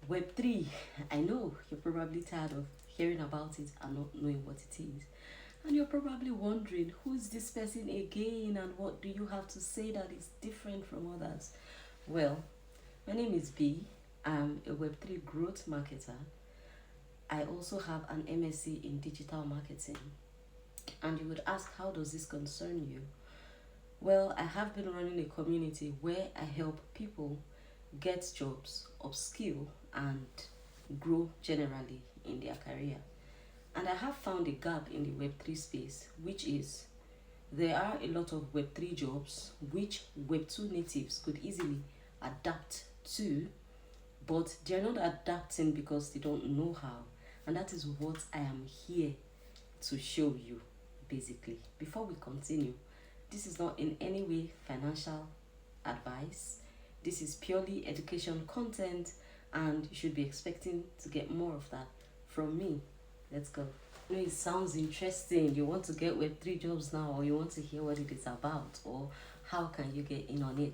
Web3, I know you're probably tired of hearing about it and not knowing what it is. And you're probably wondering, who's this person again and what do you have to say that is different from others? Well, my name is B. I'm a Web3 growth marketer. I also have an MSc in digital marketing. And you would ask, how does this concern you? Well, I have been running a community where I help people get jobs, upskill, and grow generally in their career. And I have found a gap in the Web3 space, which is there are a lot of Web3 jobs which Web2 natives could easily adapt to, but they're not adapting because they don't know how. And that is what I am here to show you, basically. Before we continue, this is not in any way financial advice. This is purely education content, and you should be expecting to get more of that from me. Let's go. I know it sounds interesting. You want to get Web3 jobs now, or you want to hear what it is about, or how can you get in on it?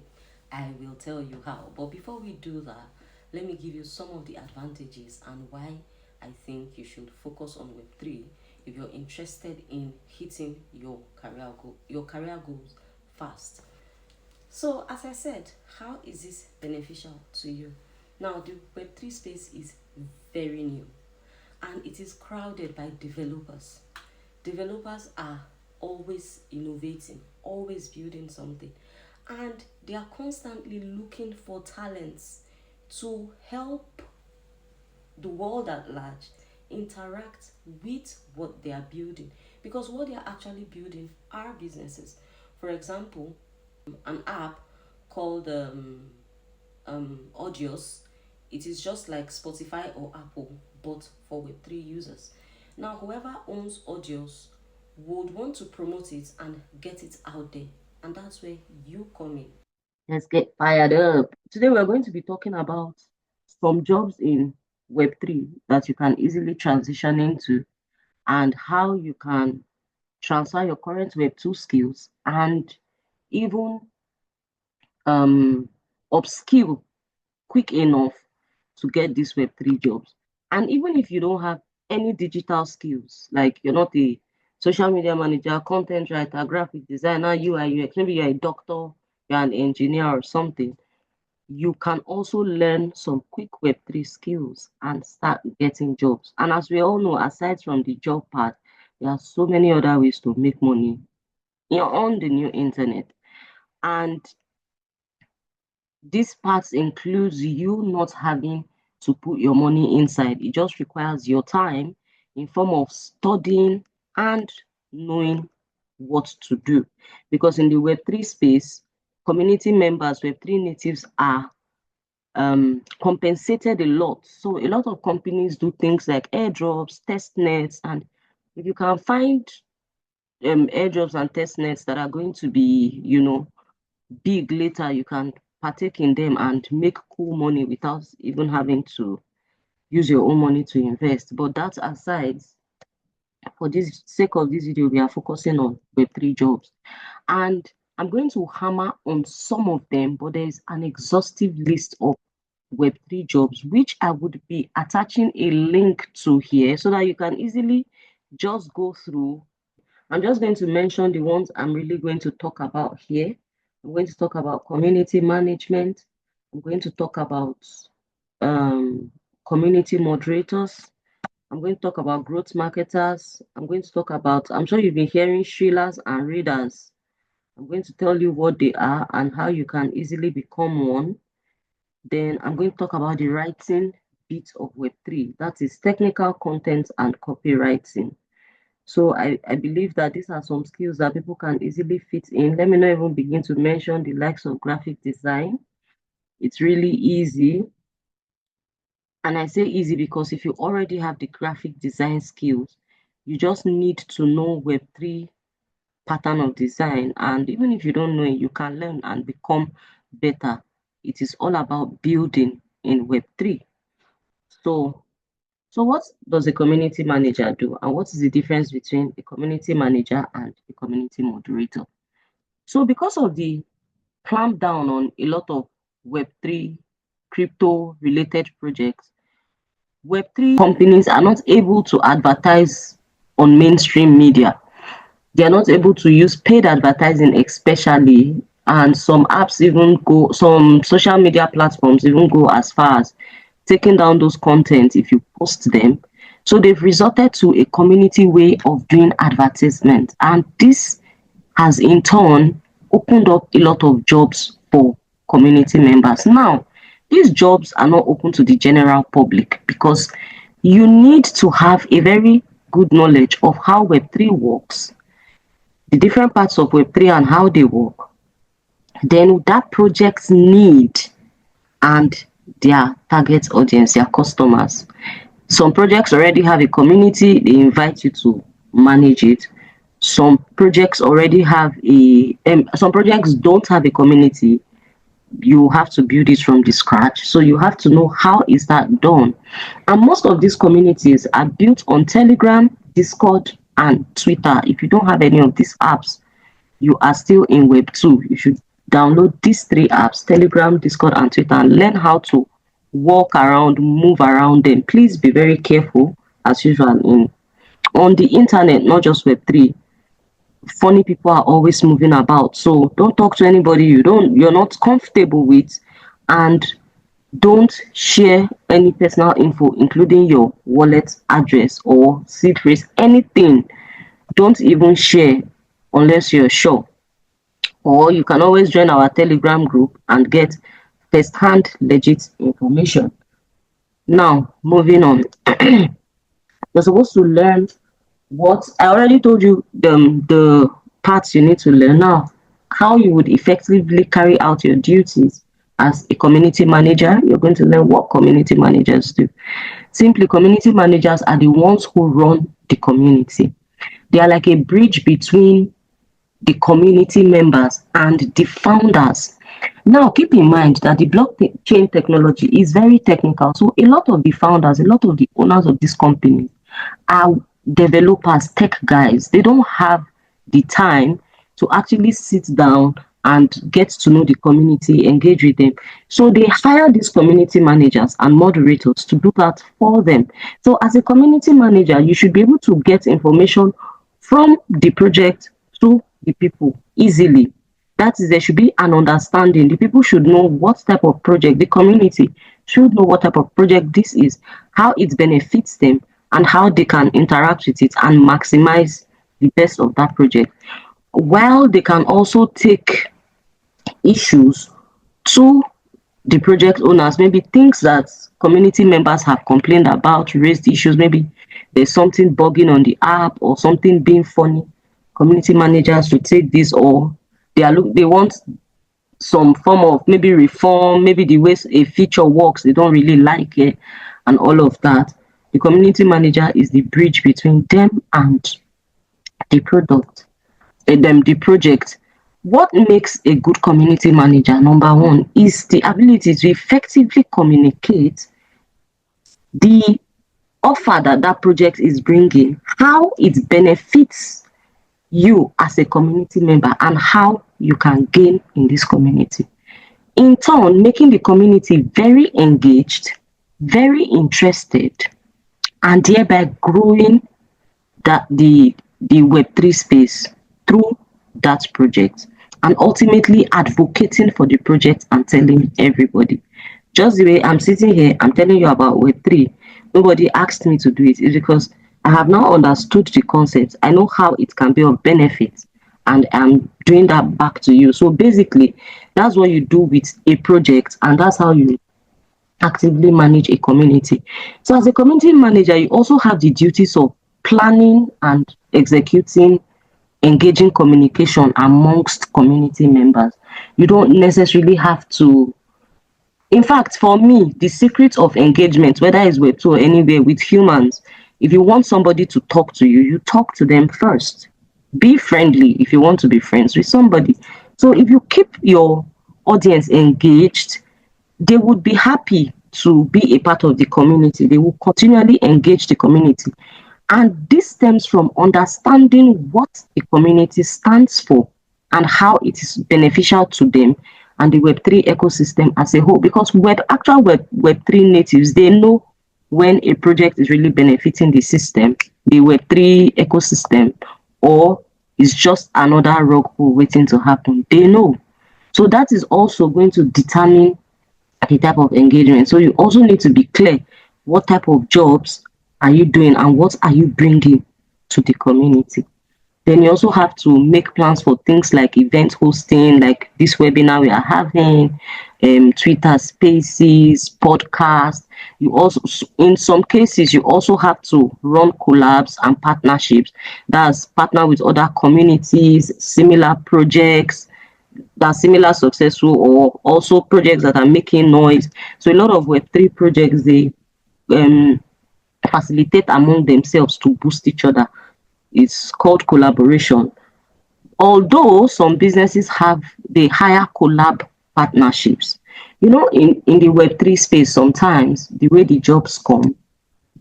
I will tell you how. But before we do that, let me give you some of the advantages and why I think you should focus on Web3 if you're interested in hitting your career goals fast. So, as I said, how is this beneficial to you? Now, the Web3 space is very new and it is crowded by developers. Developers are always innovating, always building something, and they are constantly looking for talents to help the world at large interact with what they are building, because what they are actually building are businesses. For example, an app called Audios. It is just like Spotify or Apple, but for Web3 users. Now, whoever owns Audios would want to promote it and get it out there, and that's where you come in. Let's get fired up. Today, we're going to be talking about some jobs in Web3 that you can easily transition into, and how you can transfer your current Web2 skills and even um, upskill quick enough to get these Web3 jobs. And even if you don't have any digital skills, like you're not a social media manager, content writer, graphic designer, UI, UX, maybe you're a doctor, you're an engineer or something, you can also learn some quick Web3 skills and start getting jobs. And as we all know, aside from the job part, there are so many other ways to make money, on the new internet. And this part includes you not having to put your money inside. It just requires your time in form of studying and knowing what to do. Because in the Web3 space, community members, Web3 natives are compensated a lot. So a lot of companies do things like airdrops, test nets, and if you can find airdrops and test nets that are going to be, big later, you can partake in them and make cool money without even having to use your own money to invest. But that aside, for this sake of this video, we are focusing on Web3 jobs. And I'm going to hammer on some of them, but there is an exhaustive list of Web3 jobs, which I would be attaching a link to here so that you can easily just go through. I'm just going to mention the ones I'm really going to talk about here. I'm going to talk about community management. I'm going to talk about community moderators. I'm going to talk about growth marketers. I'm going to talk about, I'm sure you've been hearing Shillers and Readers. I'm going to tell you what they are and how you can easily become one. Then I'm going to talk about the writing bit of Web3. That is technical content and copywriting. So I believe that these are some skills that people can easily fit in. Let me not even begin to mention the likes of graphic design. It's really easy. And I say easy because if you already have the graphic design skills, you just need to know Web3 pattern of design. And even if you don't know it, you can learn and become better. It is all about building in Web3. So what does a community manager do? And what is the difference between a community manager and a community moderator? So because of the clamp down on a lot of Web3 crypto related projects, Web3 companies are not able to advertise on mainstream media. They are not able to use paid advertising, especially, and some apps even go, some social media platforms even go as far as taking down those content if you post them. So they've resorted to a community way of doing advertisement, and this has in turn opened up a lot of jobs for community members. Now, these jobs are not open to the general public because you need to have a very good knowledge of how Web3 works, the different parts of Web3 and how they work, then that project's need and their target audience, their customers. Some projects already have a community, they invite you to manage it. Some projects already have some projects don't have a community. You have to build it from the scratch. So you have to know how is that done. And most of these communities are built on Telegram, Discord, and Twitter. If you don't have any of these apps, you are still in Web 2. You should download these three apps, Telegram, Discord, and Twitter, and learn how to walk around, move around them. Please be very careful, as usual, on the internet, not just Web3. Funny people are always moving about. So don't talk to anybody you're not comfortable with, and don't share any personal info, including your wallet address or seed phrase, anything. Don't even share unless you're sure. Or you can always join our Telegram group and get first-hand legit information. Now, moving on. You're supposed to learn what I already told you, the parts you need to learn. Now, how you would effectively carry out your duties as a community manager. You're going to learn what community managers do. Simply, community managers are the ones who run the community. They are like a bridge between the community members and the founders. Now, keep in mind that the blockchain technology is very technical. So, a lot of the founders, a lot of the owners of this company are developers, tech guys. They don't have the time to actually sit down and get to know the community, engage with them. So they hire these community managers and moderators to do that for them. So as a community manager, you should be able to get information from the project to the people easily. That is, there should be an understanding. The people should know what type of project, the community should know what type of project this is, how it benefits them, and how they can interact with it and maximize the best of that project. While they can also take issues to the project owners, maybe things that community members have complained about, raised issues, maybe there's something bugging on the app or something being funny. Community managers should take this, or they want some form of maybe reform, maybe the way a feature works, they don't really like it, and all of that. The community manager is the bridge between them and the product, the project. What makes a good community manager, number one, is the ability to effectively communicate the offer that that project is bringing, how it benefits you as a community member, and how you can gain in this community. In turn, making the community very engaged, very interested, and thereby growing the Web3 space through that project, and ultimately advocating for the project and telling everybody. Just the way I'm sitting here, I'm telling you about Web3. Nobody asked me to do it. It's because I have now understood the concept. I know how it can be of benefit, and I'm doing that back to you. So basically, that's what you do with a project, and that's how you actively manage a community. So as a community manager, you also have the duties of planning and executing engaging communication amongst community members. You don't necessarily have to. In fact, for me, the secret of engagement, whether it's Web2 or anywhere with humans, if you want somebody to talk to you, you talk to them first. Be friendly if you want to be friends with somebody. So if you keep your audience engaged, they would be happy to be a part of the community. They will continually engage the community. And this stems from understanding what the community stands for and how it is beneficial to them and the Web3 ecosystem as a whole. Because Web3 natives, they know when a project is really benefiting the system, the Web3 ecosystem, or is just another rug pull waiting to happen. They know. So that is also going to determine the type of engagement. So you also need to be clear what type of jobs are you doing and what are you bringing to the community. Then you also have to make plans for things like event hosting, like this webinar we are having, Twitter Spaces, podcast. You also, in some cases, you also have to run collabs and partnerships. That's partner with other communities, similar projects that are similar successful, or also projects that are making noise. So a lot of Web3 projects, they um, facilitate among themselves to boost each other. It's called collaboration. Although some businesses have the higher collab partnerships. You know, in the Web3 space, sometimes the way the jobs come,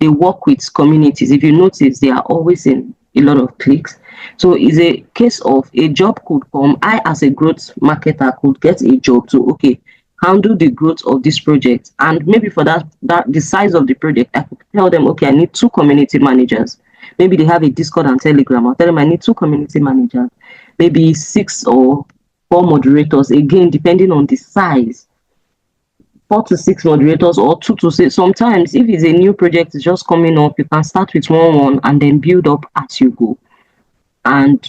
they work with communities. If you notice, they are always in a lot of cliques. So it's a case of a job could come. I, as a growth marketer, could get a job to, okay, handle the growth of this project. And maybe for that the size of the project, I could tell them, okay, I need 2 community managers. Maybe they have a Discord and Telegram. I'll tell them I need 2 community managers, maybe 6 or 4 moderators, again, depending on the size. 4 to 6 moderators, or 2 to 6. Sometimes, if it's a new project, it's just coming up, you can start with one and then build up as you go. And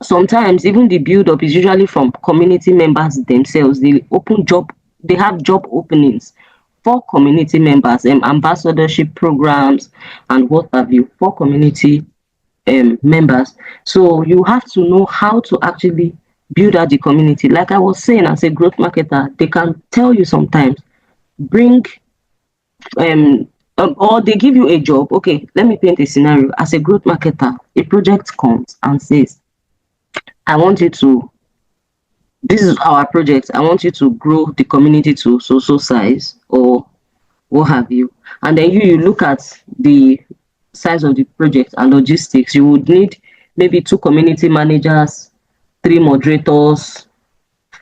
sometimes, even the build up is usually from community members themselves. They have job openings for community members, ambassadorship programs, and what have you, for community members. So you have to know how to actually build out the community. Like I was saying, as a growth marketer, they can tell you sometimes, bring um, or they give you a job. Okay, let me paint a scenario. As a growth marketer, a project comes and says, I want you to, this is our project, I want you to grow the community to so size, or what have you. And then you look at the size of the project and logistics. You would need maybe 2 community managers, 3 moderators,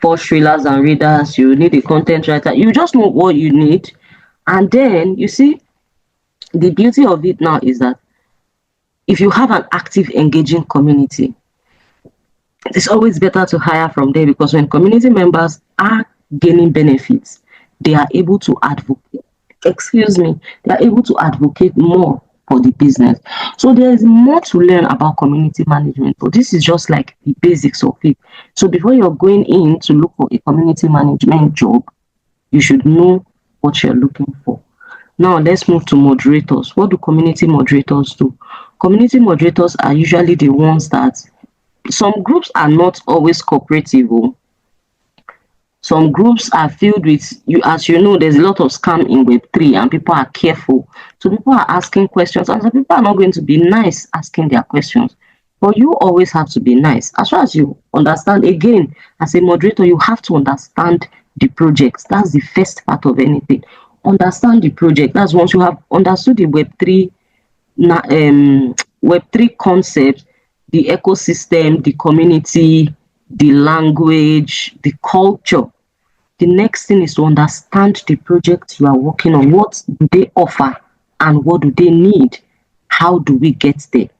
4 trailers and readers. You need a content writer. You just know what you need. And then you see, the beauty of it now is that if you have an active, engaging community, it's always better to hire from there, because when community members are gaining benefits, they are able to advocate. Excuse me, they are able to advocate more for the business. So there is more to learn about community management, but this is just like the basics of it. So before you're going in to look for a community management job, you should know what you're looking for. Now let's move to moderators. What do community moderators do? Community moderators are usually the ones that, some groups are not always cooperative. Some groups are filled with, you, as you know, there's a lot of scam in Web3 and people are careful. So people are asking questions, and some people are not going to be nice asking their questions. But you always have to be nice. As far as you understand, again, as a moderator, you have to understand the project. That's the first part of anything. Understand the project. That's once you have understood the Web3 concept, the ecosystem, the community, the language, the culture. The next thing is to understand the project you are working on. What do they offer and what do they need? How do we get there?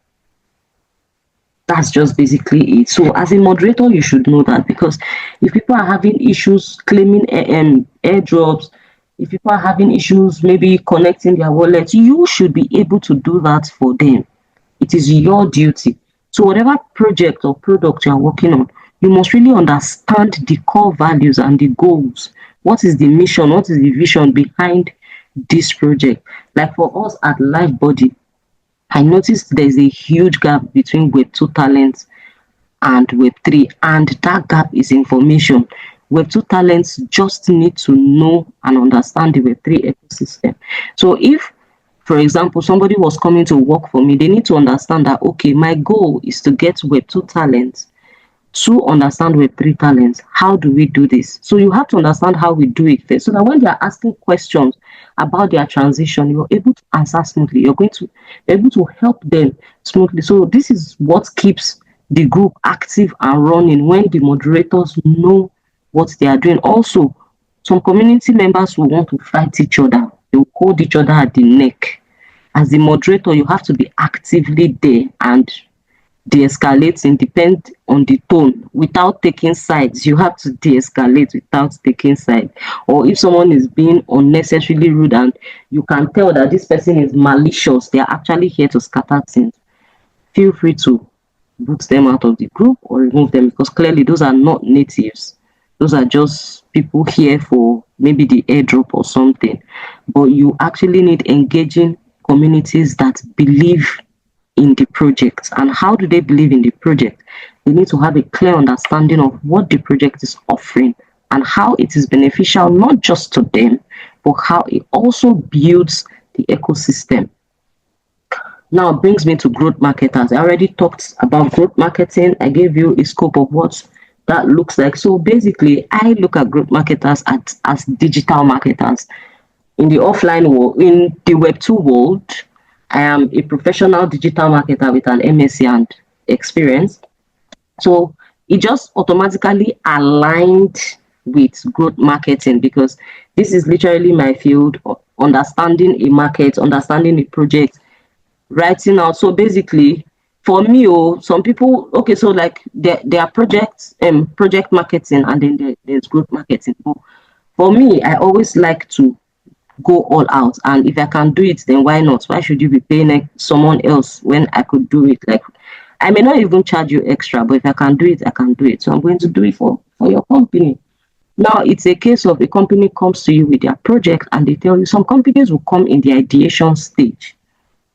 That's just basically it. So as a moderator, you should know that, because if people are having issues claiming airdrops, if people are having issues maybe connecting their wallet, you should be able to do that for them. It is your duty. So whatever project or product you are working on, you must really understand the core values and the goals. What is the mission? What is the vision behind this project? Like for us at LifeBody, I noticed there's a huge gap between Web2 talents and Web3, and that gap is information. Web2 talents just need to know and understand the Web3 ecosystem. So if, for example, somebody was coming to work for me, they need to understand that, okay, my goal is to get Web2 talents to understand Web3 talents. How do we do this? So you have to understand how we do it first, so that when they are asking questions about their transition, you're able to answer smoothly. You're going to be able to help them smoothly. So this is what keeps the group active and running, when the moderators know what they are doing. Also, some community members will want to fight each other. They will hold each other at the neck. As the moderator, you have to be actively there and de-escalating depend on the tone without taking sides. You have to de-escalate without taking sides. Or if someone is being unnecessarily rude and you can tell that this person is malicious, they are actually here to scatter things, feel free to boot them out of the group or remove them, because clearly those are not natives. Those are just people here for maybe the airdrop or something. But you actually need engaging communities that believe in the project. And how do they believe in the project? They need to have a clear understanding of what the project is offering and how it is beneficial not just to them, but how it also builds the ecosystem. Now brings me to growth marketers. I already talked about growth marketing. I gave you a scope of what that looks like. So basically, I look at growth marketers as digital marketers. In the offline world, in the Web2 world, I am a professional digital marketer with an MSc and experience. So it just automatically aligned with growth marketing, because this is literally my field, understanding a market, understanding a project, writing out. So basically, for me, some people, okay, so like there are projects, project marketing, and then there's growth marketing. But for me, I always like to go all out, and if I can do it, then why not? Why should you be paying like someone else when I could do it? Like, I may not even charge you extra, but if I can do it, I can do it. So I'm going to do it for your company. Now it's a case of a company comes to you with their project and they tell you. Some companies will come in the ideation stage.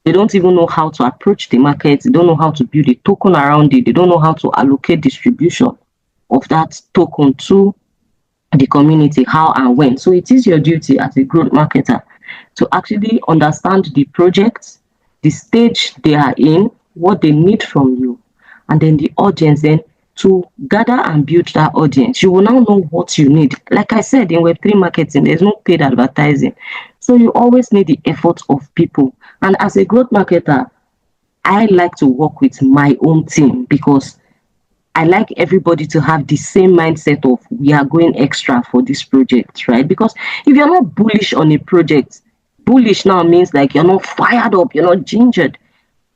They don't even know how to approach the market. They don't know how to build a token around it. They don't know how to allocate distribution of that token to the community, how and when. So it is your duty as a growth marketer to actually understand the project, the stage they are in, what they need from you, and then the audience. Then to gather and build that audience, you will now know what you need. Like I said, in Web3 marketing, there's no paid advertising. So you always need the effort of people. And as a growth marketer, I like to work with my own team, because I like everybody to have the same mindset of we are going extra for this project, right? Because if you're not bullish on a project, bullish now means like you're not fired up, you're not gingered.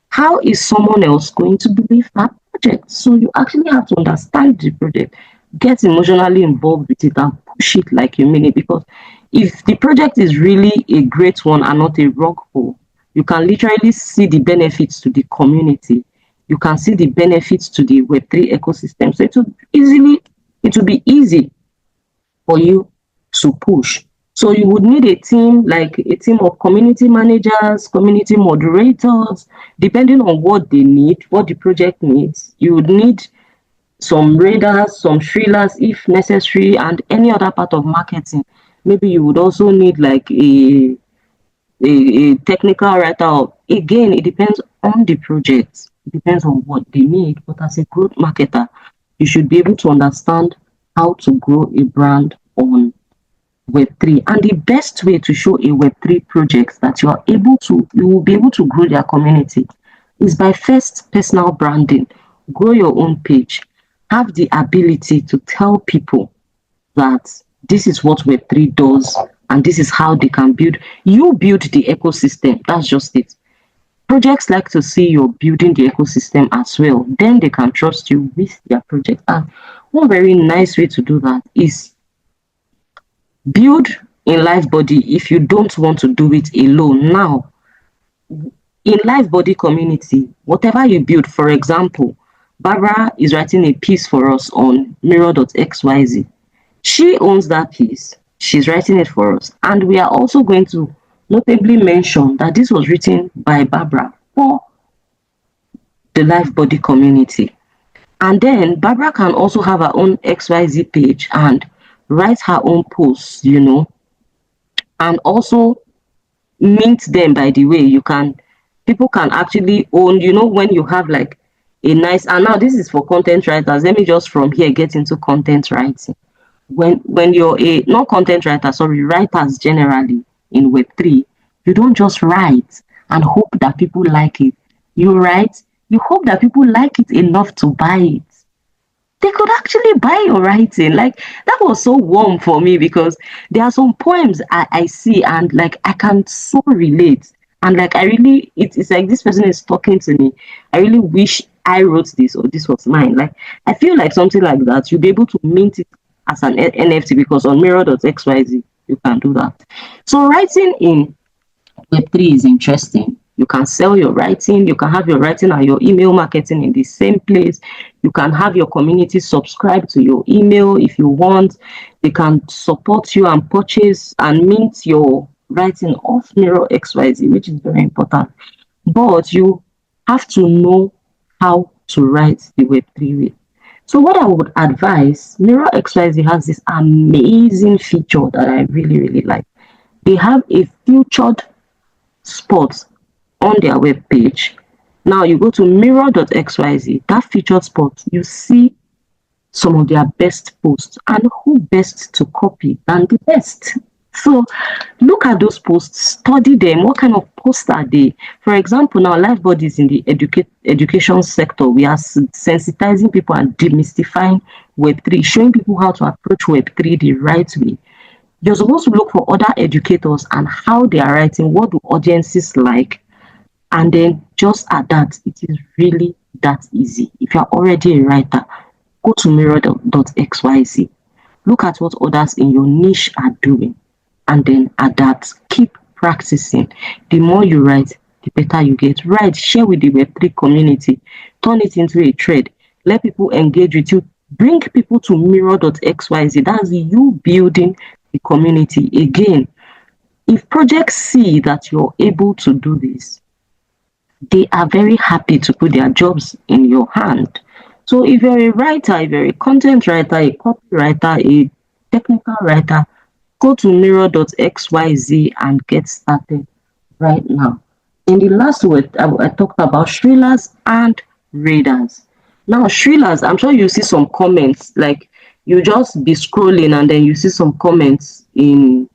How is someone else going to believe that project? So you actually have to understand the project, get emotionally involved with it, and push it like you mean it. Because if the project is really a great one and not a rug pull, you can literally see the benefits to the community. You can see the benefits to the Web3 ecosystem. So it will be easy for you to push. So you would need a team, like a team of community managers, community moderators, depending on what they need, what the project needs. You would need some raiders, some shrillers if necessary, and any other part of marketing. Maybe you would also need like a technical writer. Again, it depends on the project. It depends on what they need. But as a growth marketer, you should be able to understand how to grow a brand on Web3. And the best way to show a Web3 project that you will be able to grow their community is by first personal branding. Grow your own page. Have the ability to tell people that this is what Web3 does and this is how they can build. You build the ecosystem. That's just it. Projects like to see you're building the ecosystem as well. Then they can trust you with their project. And one very nice way to do that is build in live body if you don't want to do it alone. Now, in live body community, whatever you build, for example, Barbara is writing a piece for us on mirror.xyz. She owns that piece. She's writing it for us. And we are also going to notably mention that this was written by Barbara for the live body community. And then Barbara can also have her own XYZ page and write her own posts, and also mint them. By the way, people can actually own, when you have like a nice, and now this is for content writers. Let me just from here get into content writing. When you're a not content writer, sorry, writers generally in Web3, you don't just write and hope that people like it. You write, you hope that people like it enough to buy it. they could actually buy your writing. Like that was so warm for me because there are some poems I see and like I can so relate. And like I really it's like this person is talking to me. I really wish I wrote this or this was mine. Like I feel like something like that, you'll be able to mint it as an NFT because on mirror.xyz you can do that. So writing in Web3 is interesting. You can sell your writing, you can have your writing and your email marketing in the same place. You can have your community subscribe to your email if you want. They can support you and purchase and mint your writing off Mirror XYZ, which is very important. But you have to know how to write the Web3 way. So what I would advise, Mirror XYZ has this amazing feature that I really, really like. They have a featured spot on their web page. Now you go to mirror.xyz, that featured spot, you see some of their best posts and who best to copy than the best. So look at those posts, study them. What kind of posts are they? For example, now life bodies in the education sector, we are sensitizing people and demystifying Web3, showing people how to approach Web3 the right way. You're supposed to look for other educators and how they are writing, what do audiences like, and then just adapt. It is really that easy. If you're already a writer, go to mirror.xyz. Look at what others in your niche are doing and then adapt. Keep practicing. The more you write, the better you get. Write, share with the Web3 community, turn it into a thread. Let people engage with you. Bring people to mirror.xyz. That's you building the community. Again, if projects see that you're able to do this, they are very happy to put their jobs in your hand. So if you're a writer, if you're a content writer, a copywriter, a technical writer, go to mirror.xyz and get started right now. In the last word, I talked about shrillers and raiders. Now, shrillers, I'm sure you see some comments, like you just be scrolling and then you see some comments in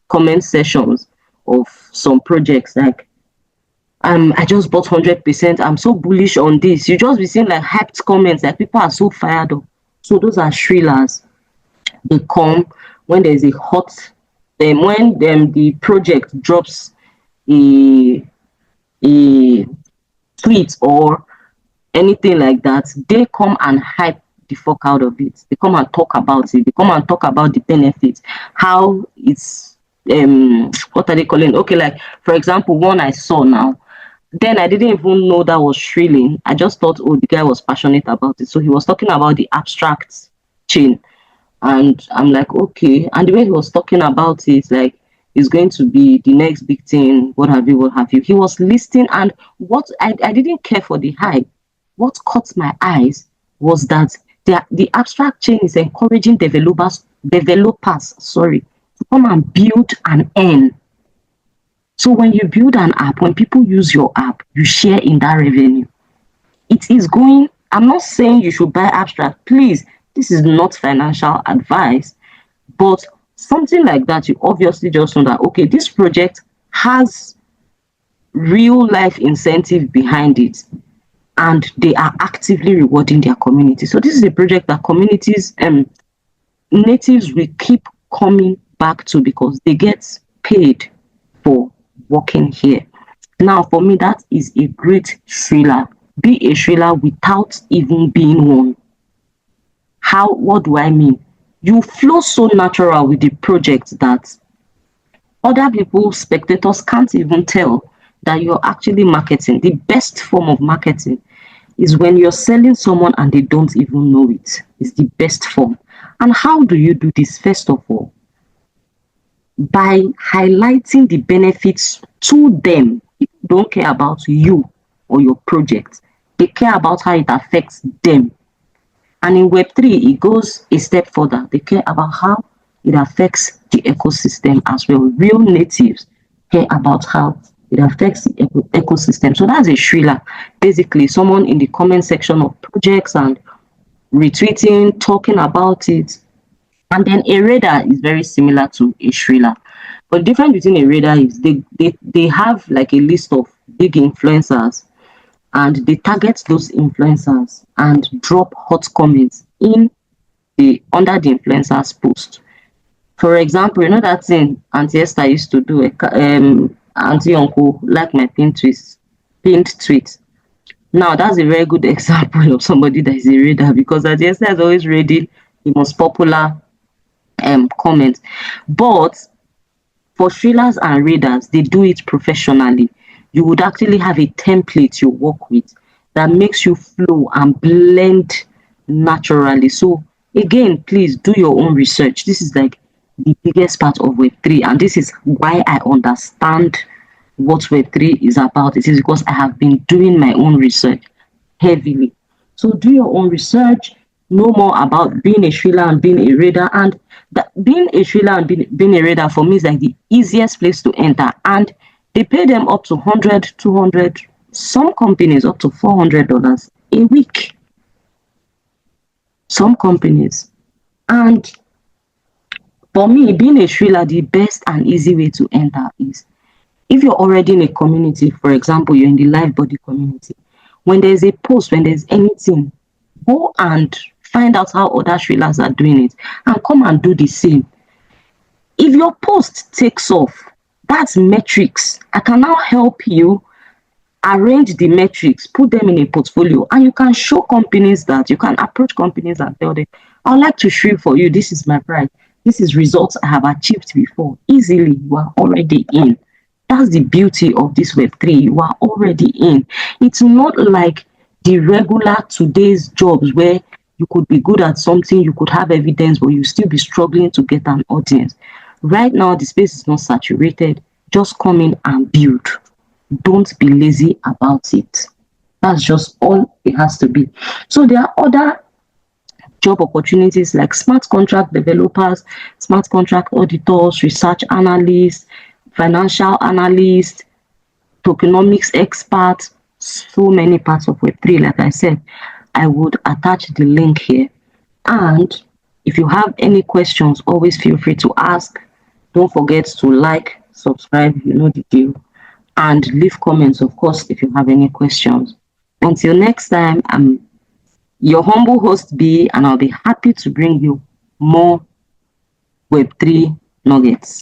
comment sessions of some projects like I just bought 100%. I'm so bullish on this. You just be seeing like hyped comments, like people are so fired up. So those are shrillers. They come when there's a hot, when the project drops a a tweet or anything like that, they come and hype the fuck out of it. They come and talk about it. They come and talk about the benefits, how it's what are they calling? Okay, like for example, one I saw now. Then I didn't even know that was shrilling. I just thought, oh, the guy was passionate about it. So he was talking about the abstract chain. And I'm like, okay. And the way he was talking about it, like, it's going to be the next big thing, what have you, what have you. He was listing, and what I didn't care for the hype. What caught my eyes was that the abstract chain is encouraging developers, sorry, to come and build and earn. So when you build an app, when people use your app, you share in that revenue. It is going, I'm not saying you should buy abstract. Please, this is not financial advice, but something like that, you obviously just know that, okay, this project has real life incentive behind it and they are actively rewarding their community. So this is a project that communities and natives will keep coming back to because they get paid for working here. Now, for me, that is a great thriller. Be a thriller without even being one. How? What do I mean? You flow so natural with the project that other people, spectators, can't even tell that you're actually marketing. The best form of marketing is when you're selling someone and they don't even know it. It's the best form. And how do you do this? First of all, by highlighting the benefits to them. People don't care about you or your project. They care about how it affects them. And in Web3, it goes a step further. They care about how it affects the ecosystem as well. Real natives care about how it affects the ecosystem. So that's a thriller. Basically, someone in the comment section of projects and retweeting, talking about it. And then a radar is very similar to a thriller. But the difference between a radar is they have like a list of big influencers and they target those influencers and drop hot comments in the under the influencer's post. For example, you know that thing Auntie Esther used to do, Auntie Uncle like my pinned tweet. Now that's a very good example of somebody that is a reader, because Auntie Esther is always reading the most popular comment. But for streamers and readers, they do it professionally. You would actually have a template you work with that makes you flow and blend naturally. So again, please do your own research. This is like the biggest part of Web3, and this is why I understand what Web3 is about. It is because I have been doing my own research heavily. So do your own research, know more about being a streamer and being a reader. And being a streamer and being a reader for me is like the easiest place to enter. And they pay them up to 100, 200, some companies up to $400 a week. Some companies. And for me, being a streamer, the best and easy way to enter is if you're already in a community. For example, you're in the live body community. When there's a post, when there's anything, go and find out how other streamers are doing it and come and do the same. If your post takes off, that's metrics. I can now help you arrange the metrics, put them in a portfolio, and you can show companies that you can approach companies and tell them, I'd like to stream for you. This is my price. This is results I have achieved before. Easily, you are already in. That's the beauty of this Web3. You are already in. It's not like the regular today's jobs where you could be good at something, you could have evidence, but you still be struggling to get an audience. Right now, the space is not saturated. Just come in and build. Don't be lazy about it. That's just all it has to be. So there are other job opportunities like smart contract developers, smart contract auditors, research analysts, financial analysts, tokenomics experts, so many parts of Web3. Like I said, I would attach the link here. And if you have any questions, always feel free to ask. Don't forget to like, subscribe, you know the deal. And leave comments, of course, if you have any questions. Until next time, I'm your humble host B, and I'll be happy to bring you more Web3 nuggets.